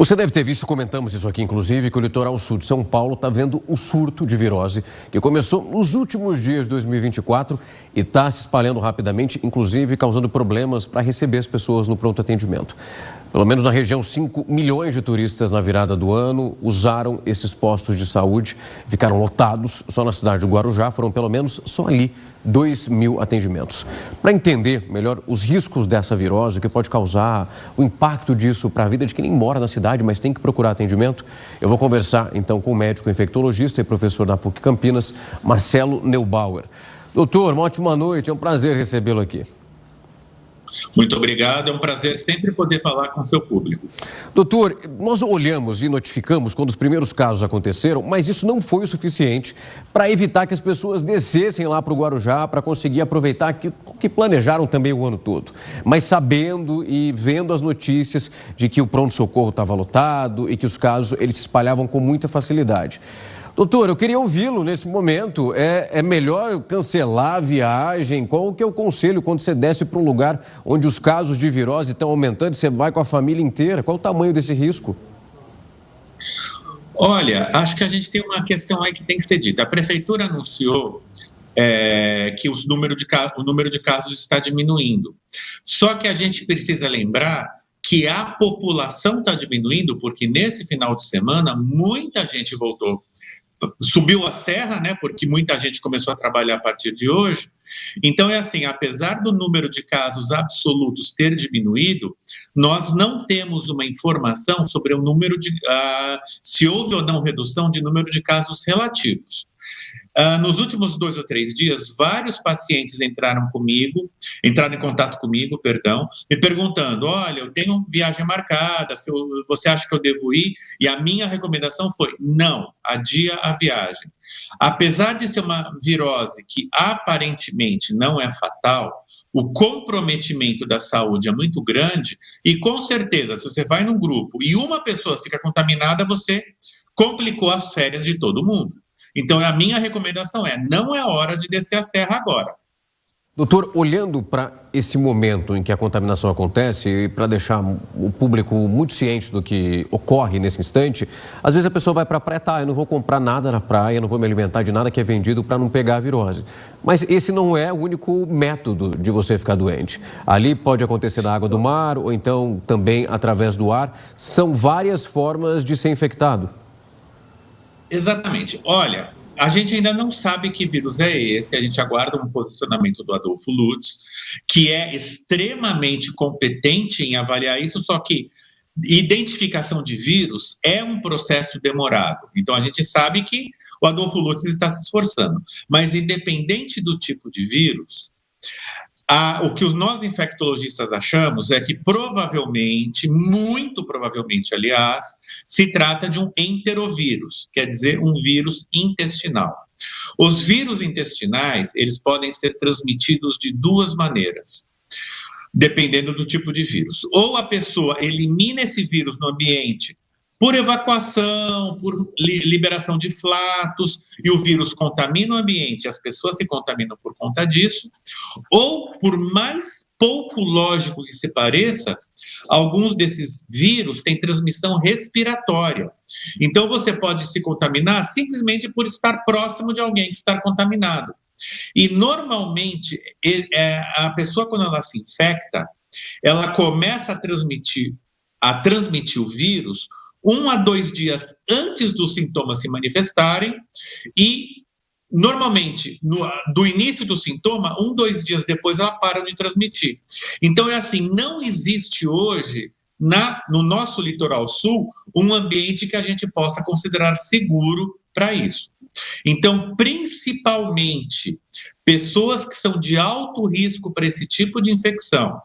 Você deve ter visto, comentamos isso aqui inclusive, que o litoral sul de São Paulo está vendo o surto de virose que começou nos últimos dias de 2024 e está se espalhando rapidamente, inclusive causando problemas para receber as pessoas no pronto atendimento. Pelo menos na região, 5 milhões de turistas na virada do ano usaram esses postos de saúde, ficaram lotados. Só na cidade do Guarujá foram pelo menos só ali 2.000 atendimentos. Para entender melhor os riscos dessa virose, o que pode causar, o impacto disso para a vida de quem nem mora na cidade, mas tem que procurar atendimento, eu vou conversar então com o médico infectologista e professor da PUC Campinas, Marcelo Neubauer. Doutor, uma ótima noite, é um prazer recebê-lo aqui. Muito obrigado, é um prazer sempre poder falar com o seu público. Doutor, nós olhamos e notificamos quando os primeiros casos aconteceram, mas isso não foi o suficiente para evitar que as pessoas descessem lá para o Guarujá para conseguir aproveitar que planejaram também o ano todo. Mas sabendo e vendo as notícias de que o pronto-socorro estava lotado e que os casos eles se espalhavam com muita facilidade. Doutor, eu queria ouvi-lo nesse momento. É melhor cancelar a viagem? Qual que é o conselho quando você desce para um lugar onde os casos de virose estão aumentando e você vai com a família inteira? Qual o tamanho desse risco? Olha, acho que a gente tem uma questão aí que tem que ser dita. A prefeitura anunciou que o número de casos está diminuindo. Só que a gente precisa lembrar que a população está diminuindo porque nesse final de semana muita gente voltou. Subiu a serra, né? Porque muita gente começou a trabalhar a partir de hoje. Então, é assim, apesar do número de casos absolutos ter diminuído, nós não temos uma informação sobre o número de... se houve ou não redução de número de casos relativos. Nos últimos 2 ou 3 dias, vários pacientes entraram em contato comigo, me perguntando, olha, eu tenho viagem marcada, você acha que eu devo ir? E a minha recomendação foi, não, adia a viagem. Apesar de ser uma virose que aparentemente não é fatal, o comprometimento da saúde é muito grande e, com certeza, se você vai num grupo e uma pessoa fica contaminada, você complicou as férias de todo mundo. Então, a minha recomendação não é hora de descer a serra agora. Doutor, olhando para esse momento em que a contaminação acontece e para deixar o público muito ciente do que ocorre nesse instante, às vezes a pessoa vai para a praia, eu não vou comprar nada na praia, não vou me alimentar de nada que é vendido para não pegar a virose. Mas esse não é o único método de você ficar doente. Ali pode acontecer na água do mar ou então também através do ar. São várias formas de ser infectado. Exatamente. Olha, a gente ainda não sabe que vírus é esse, a gente aguarda um posicionamento do Adolfo Lutz, que é extremamente competente em avaliar isso, só que identificação de vírus é um processo demorado. Então, a gente sabe que o Adolfo Lutz está se esforçando, mas independente do tipo de vírus, o que nós infectologistas achamos é que provavelmente, muito provavelmente, aliás, se trata de um enterovírus, quer dizer, um vírus intestinal. Os vírus intestinais, eles podem ser transmitidos de 2 maneiras, dependendo do tipo de vírus. Ou a pessoa elimina esse vírus no ambiente por evacuação, por liberação de flatos, e o vírus contamina o ambiente, as pessoas se contaminam por conta disso, ou, por mais pouco lógico que se pareça, alguns desses vírus têm transmissão respiratória. Então, você pode se contaminar simplesmente por estar próximo de alguém que está contaminado. E, normalmente, a pessoa, quando ela se infecta, ela começa a transmitir o vírus 1 a 2 dias antes dos sintomas se manifestarem e, normalmente, do início do sintoma, 1, 2 dias depois ela para de transmitir. Então, é assim, não existe hoje, no nosso litoral sul, um ambiente que a gente possa considerar seguro para isso. Então, principalmente, pessoas que são de alto risco para esse tipo de infecção,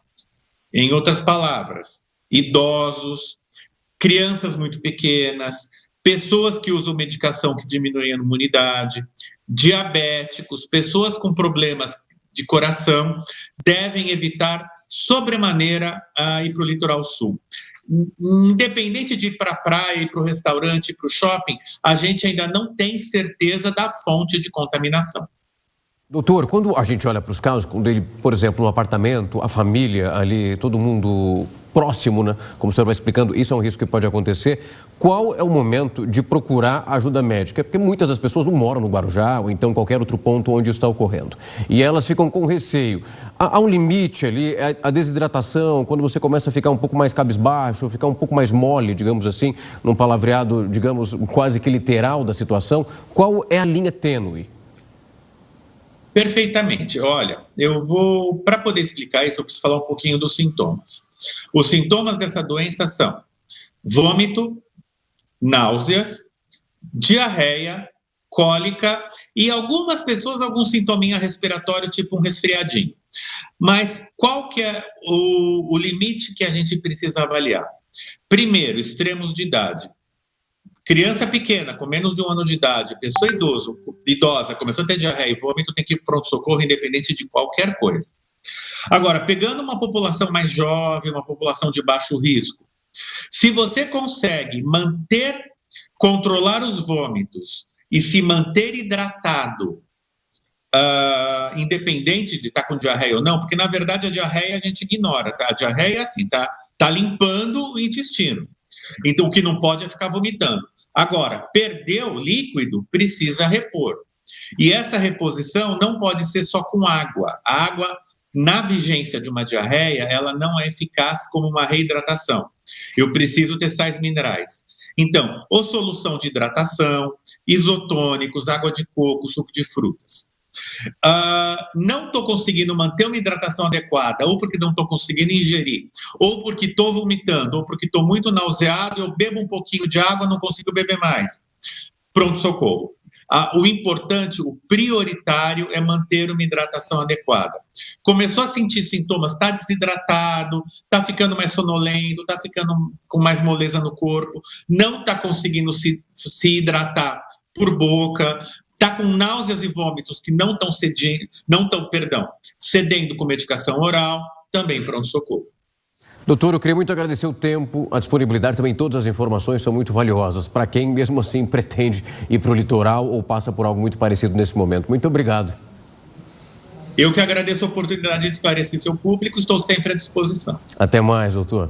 em outras palavras, idosos, crianças muito pequenas, pessoas que usam medicação que diminuem a imunidade, diabéticos, pessoas com problemas de coração, devem evitar sobremaneira ir para o litoral sul. Independente de ir para a praia, ir para o restaurante, ir para o shopping, a gente ainda não tem certeza da fonte de contaminação. Doutor, quando a gente olha para os casos, quando ele, por exemplo, no apartamento, a família ali, todo mundo próximo, né? Como o senhor vai explicando, isso é um risco que pode acontecer. Qual é o momento de procurar ajuda médica? Porque muitas das pessoas não moram no Guarujá ou então em qualquer outro ponto onde isso está ocorrendo. E elas ficam com receio. Há um limite ali, a desidratação, quando você começa a ficar um pouco mais cabisbaixo, ficar um pouco mais mole, digamos assim, num palavreado, digamos, quase que literal da situação. Qual é a linha tênue? Perfeitamente. Olha, para poder explicar isso, eu preciso falar um pouquinho dos sintomas. Os sintomas dessa doença são vômito, náuseas, diarreia, cólica e algumas pessoas algum sintominha respiratório, tipo um resfriadinho. Mas qual que é o limite que a gente precisa avaliar? Primeiro, extremos de idade. Criança pequena, com menos de 1 ano de idade, pessoa idosa, começou a ter diarreia e vômito, tem que ir para pronto-socorro, independente de qualquer coisa. Agora, pegando uma população mais jovem, uma população de baixo risco, se você consegue controlar os vômitos e se manter hidratado, independente de estar com diarreia ou não, porque na verdade a diarreia a gente ignora, tá? A diarreia é assim, tá limpando o intestino. Então o que não pode é ficar vomitando. Agora, perdeu líquido, precisa repor. E essa reposição não pode ser só com água. A água, na vigência de uma diarreia, ela não é eficaz como uma reidratação. Eu preciso ter sais minerais. Então, ou solução de hidratação, isotônicos, água de coco, suco de frutas. Não estou conseguindo manter uma hidratação adequada, ou porque não estou conseguindo ingerir, ou porque estou vomitando, ou porque estou muito nauseado, eu bebo um pouquinho de água, não consigo beber mais. Pronto-socorro. O importante, o prioritário é manter uma hidratação adequada. Começou a sentir sintomas, está desidratado, está ficando mais sonolento, está ficando com mais moleza no corpo, não está conseguindo se hidratar por boca, está com náuseas e vômitos que não estão cedendo com medicação oral, também pronto-socorro. Doutor, eu queria muito agradecer o tempo, a disponibilidade, também todas as informações são muito valiosas para quem mesmo assim pretende ir para o litoral ou passa por algo muito parecido nesse momento. Muito obrigado. Eu que agradeço a oportunidade de esclarecer seu público, estou sempre à disposição. Até mais, doutor.